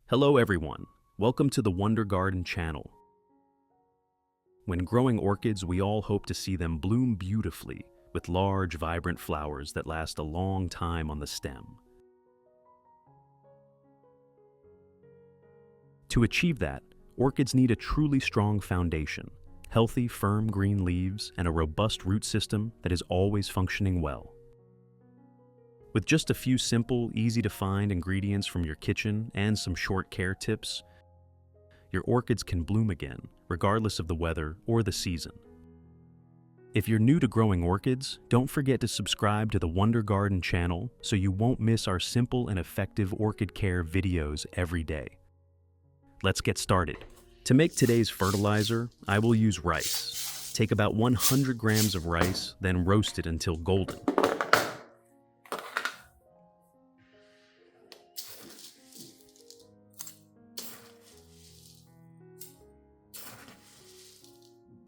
Hello everyone, welcome to the Wonder Garden channel. When growing orchids, we all hope to see them bloom beautifully with large, vibrant flowers that last a long time on the stem. To achieve that, orchids need a truly strong foundation, healthy, firm green leaves, and a robust root system that is always functioning well. With just a few simple, easy-to-find ingredients from your kitchen and some short care tips, your orchids can bloom again, regardless of the weather or the season. If you're new to growing orchids, don't forget to subscribe to the Wonder Garden channel so you won't miss our simple and effective orchid care videos every day. Let's get started. To make today's fertilizer, I will use rice. Take about 100 grams of rice, then roast it until golden.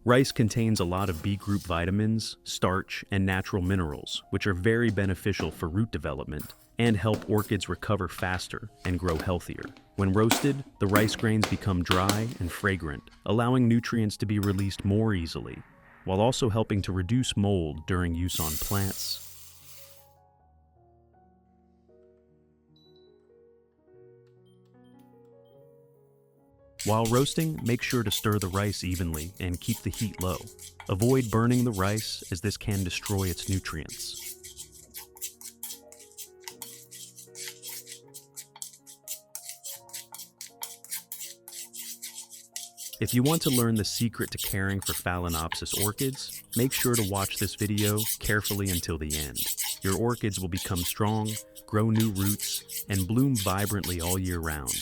Rice contains a lot of B group vitamins, starch, and natural minerals, which are very beneficial for root development and help orchids recover faster and grow healthier. When roasted, the rice grains become dry and fragrant, allowing nutrients to be released more easily, while also helping to reduce mold during use on plants. While roasting, make sure to stir the rice evenly and keep the heat low. Avoid burning the rice, as this can destroy its nutrients. If you want to learn the secret to caring for Phalaenopsis orchids, make sure to watch this video carefully until the end. Your orchids will become strong, grow new roots, and bloom vibrantly all year round.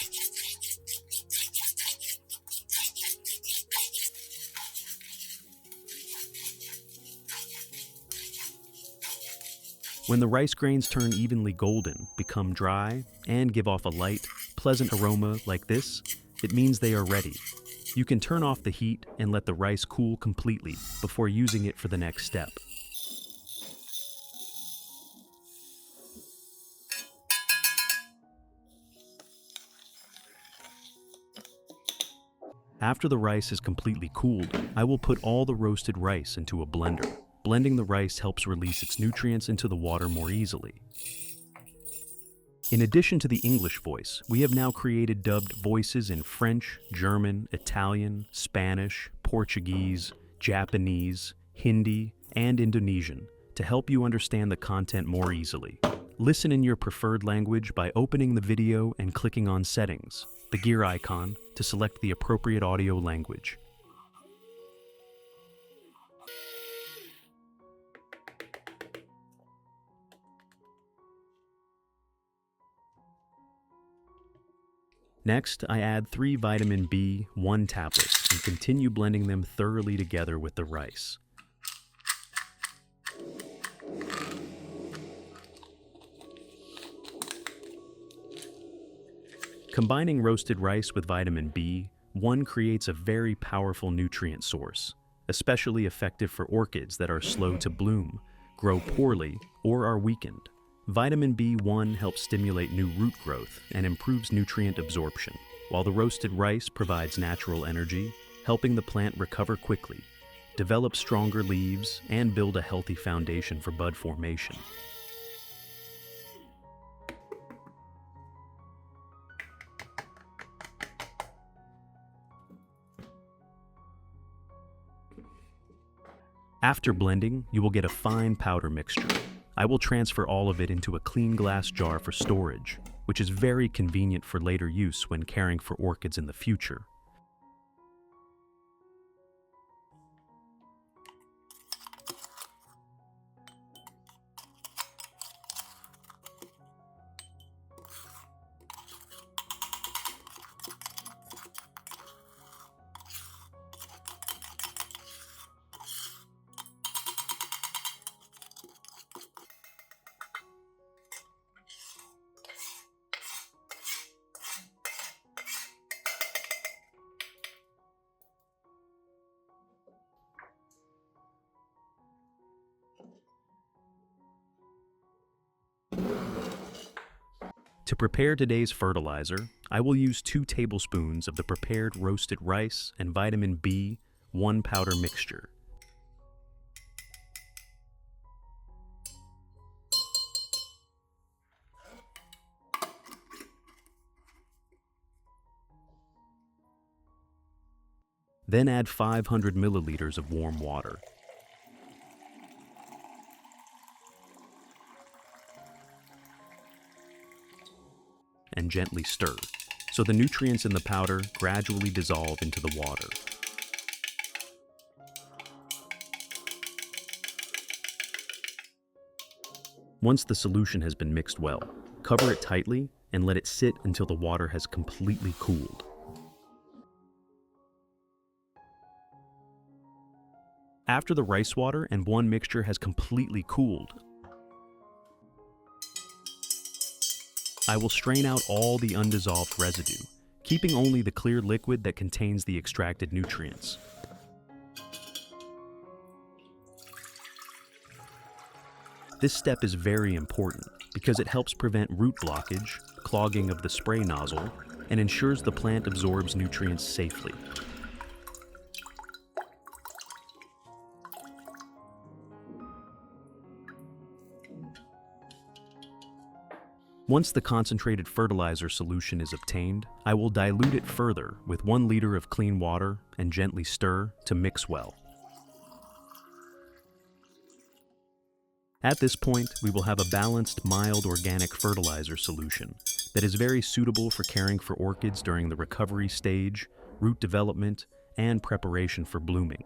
When the rice grains turn evenly golden, become dry, and give off a light, pleasant aroma like this, it means they are ready. You can turn off the heat and let the rice cool completely before using it for the next step. After the rice is completely cooled, I will put all the roasted rice into a blender. Blending the rice helps release its nutrients into the water more easily. In addition to the English voice, we have now created dubbed voices in French, German, Italian, Spanish, Portuguese, Japanese, Hindi, and Indonesian to help you understand the content more easily. Listen in your preferred language by opening the video and clicking on Settings, the gear icon, to select the appropriate audio language. Next, I add 3 vitamin B1 tablets and continue blending them thoroughly together with the rice. Combining roasted rice with vitamin B1 creates a very powerful nutrient source, especially effective for orchids that are slow to bloom, grow poorly, or are weakened. Vitamin B1 helps stimulate new root growth and improves nutrient absorption, while the roasted rice provides natural energy, helping the plant recover quickly, develop stronger leaves, and build a healthy foundation for bud formation. After blending, you will get a fine powder mixture. I will transfer all of it into a clean glass jar for storage, which is very convenient for later use when caring for orchids in the future. To prepare today's fertilizer, I will use 2 tablespoons of the prepared roasted rice and vitamin B1 powder mixture. Then add 500 milliliters of warm water. And gently stir, so the nutrients in the powder gradually dissolve into the water. Once the solution has been mixed well, cover it tightly and let it sit until the water has completely cooled. After the rice water and one mixture has completely cooled, I will strain out all the undissolved residue, keeping only the clear liquid that contains the extracted nutrients. This step is very important because it helps prevent root blockage, clogging of the spray nozzle, and ensures the plant absorbs nutrients safely. Once the concentrated fertilizer solution is obtained, I will dilute it further with 1 liter of clean water and gently stir to mix well. At this point, we will have a balanced, mild organic fertilizer solution that is very suitable for caring for orchids during the recovery stage, root development, and preparation for blooming.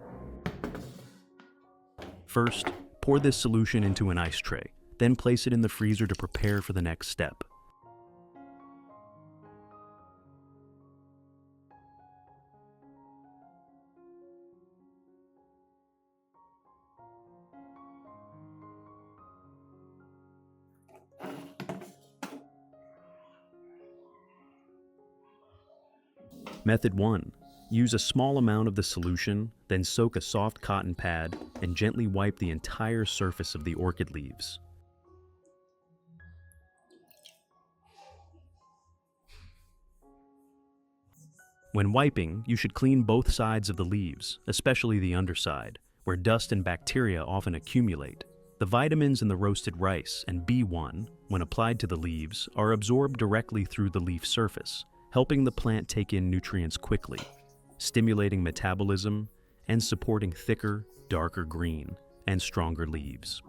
First, pour this solution into an ice tray. Then place it in the freezer to prepare for the next step. Method 1. Use a small amount of the solution, then soak a soft cotton pad and gently wipe the entire surface of the orchid leaves. When wiping, you should clean both sides of the leaves, especially the underside, where dust and bacteria often accumulate. The vitamins in the roasted rice and B1, when applied to the leaves, are absorbed directly through the leaf surface, helping the plant take in nutrients quickly, stimulating metabolism, and supporting thicker, darker green, and stronger leaves.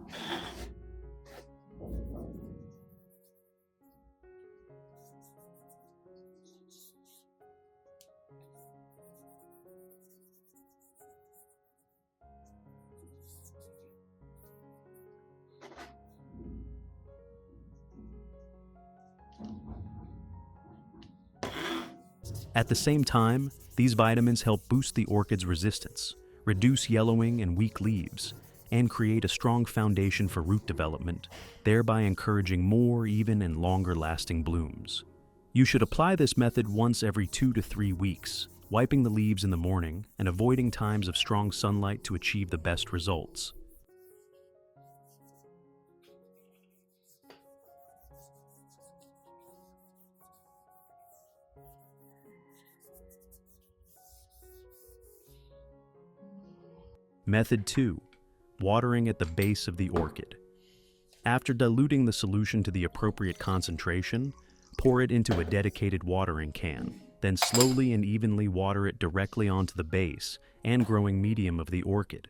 At the same time, these vitamins help boost the orchid's resistance, reduce yellowing and weak leaves, and create a strong foundation for root development, thereby encouraging more even and longer-lasting blooms. You should apply this method once every 2 to 3 weeks, wiping the leaves in the morning and avoiding times of strong sunlight to achieve the best results. Method 2. Watering at the base of the orchid. After diluting the solution to the appropriate concentration, pour it into a dedicated watering can. Then slowly and evenly water it directly onto the base and growing medium of the orchid.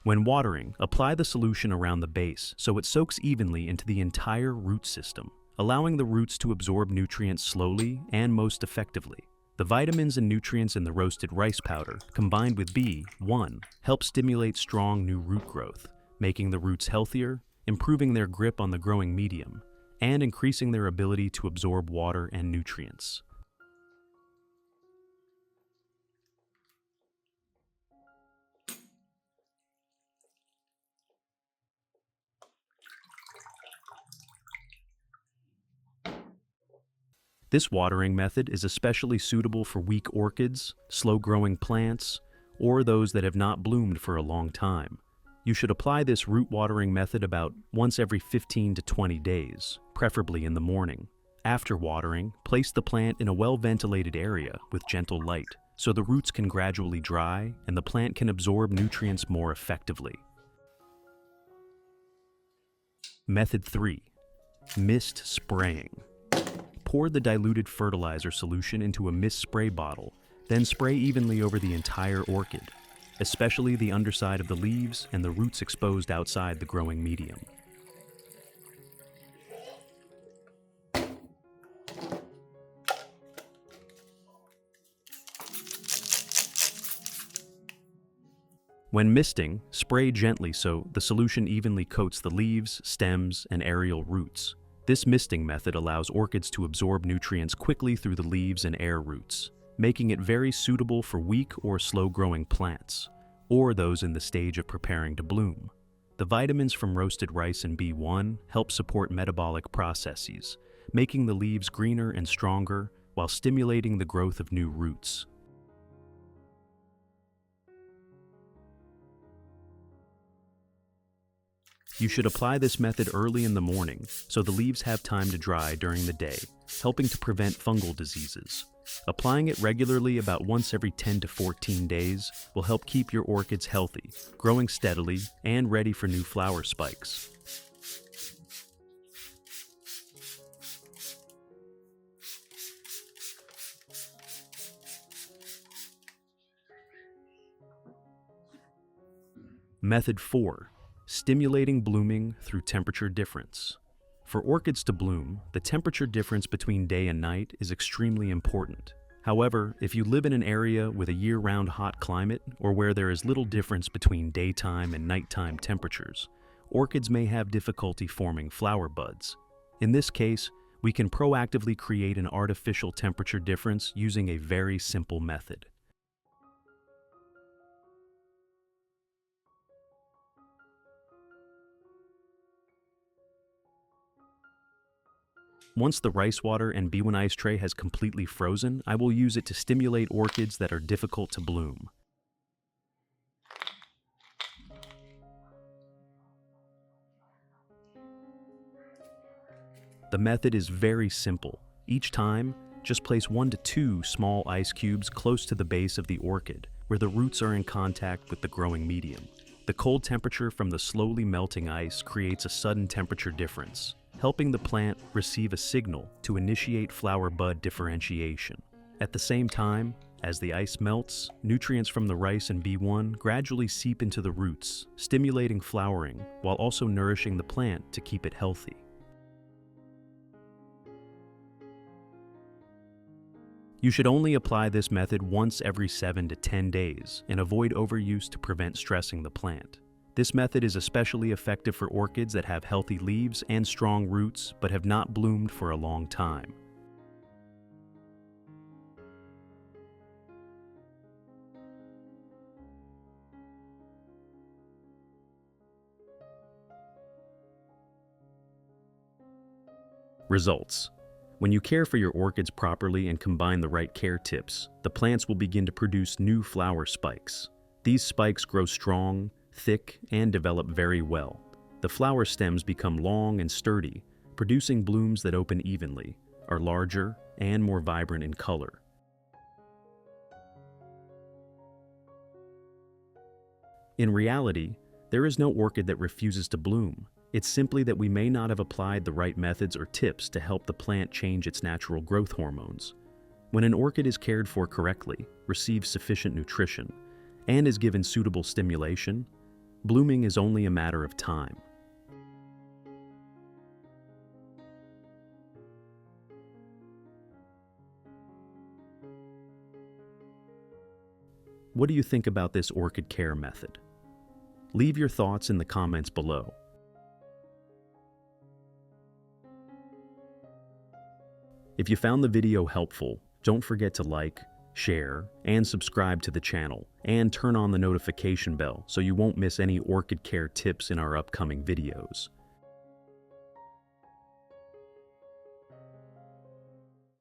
When watering, apply the solution around the base so it soaks evenly into the entire root system, allowing the roots to absorb nutrients slowly and most effectively. The vitamins and nutrients in the roasted rice powder, combined with B1, help stimulate strong new root growth, making the roots healthier, improving their grip on the growing medium, and increasing their ability to absorb water and nutrients. This watering method is especially suitable for weak orchids, slow-growing plants, or those that have not bloomed for a long time. You should apply this root watering method about once every 15 to 20 days, preferably in the morning. After watering, place the plant in a well-ventilated area with gentle light, so the roots can gradually dry and the plant can absorb nutrients more effectively. Method 3. Mist spraying. Pour the diluted fertilizer solution into a mist spray bottle, then spray evenly over the entire orchid, especially the underside of the leaves and the roots exposed outside the growing medium. When misting, spray gently so the solution evenly coats the leaves, stems, and aerial roots. This misting method allows orchids to absorb nutrients quickly through the leaves and air roots, making it very suitable for weak or slow-growing plants, or those in the stage of preparing to bloom. The vitamins from roasted rice and B1 help support metabolic processes, making the leaves greener and stronger while stimulating the growth of new roots. You should apply this method early in the morning so the leaves have time to dry during the day, helping to prevent fungal diseases. Applying it regularly about once every 10 to 14 days will help keep your orchids healthy, growing steadily, and ready for new flower spikes. Method 4. Stimulating blooming through temperature difference. For orchids to bloom, the temperature difference between day and night is extremely important. However, if you live in an area with a year-round hot climate or where there is little difference between daytime and nighttime temperatures, orchids may have difficulty forming flower buds. In this case, we can proactively create an artificial temperature difference using a very simple method. Once the rice water and B1 ice tray has completely frozen, I will use it to stimulate orchids that are difficult to bloom. The method is very simple. Each time, just place 1 to 2 small ice cubes close to the base of the orchid, where the roots are in contact with the growing medium. The cold temperature from the slowly melting ice creates a sudden temperature difference, helping the plant receive a signal to initiate flower bud differentiation. At the same time, as the ice melts, nutrients from the rice and B1 gradually seep into the roots, stimulating flowering while also nourishing the plant to keep it healthy. You should only apply this method once every 7 to 10 days and avoid overuse to prevent stressing the plant. This method is especially effective for orchids that have healthy leaves and strong roots but have not bloomed for a long time. Results. When you care for your orchids properly and combine the right care tips, the plants will begin to produce new flower spikes. These spikes grow strong, thick, and develop very well. The flower stems become long and sturdy, producing blooms that open evenly, are larger, and more vibrant in color. In reality, there is no orchid that refuses to bloom. It's simply that we may not have applied the right methods or tips to help the plant change its natural growth hormones. When an orchid is cared for correctly, receives sufficient nutrition, and is given suitable stimulation, blooming is only a matter of time. What do you think about this orchid care method? Leave your thoughts in the comments below. If you found the video helpful, don't forget to like, share, and subscribe to the channel, and turn on the notification bell so you won't miss any orchid care tips in our upcoming videos.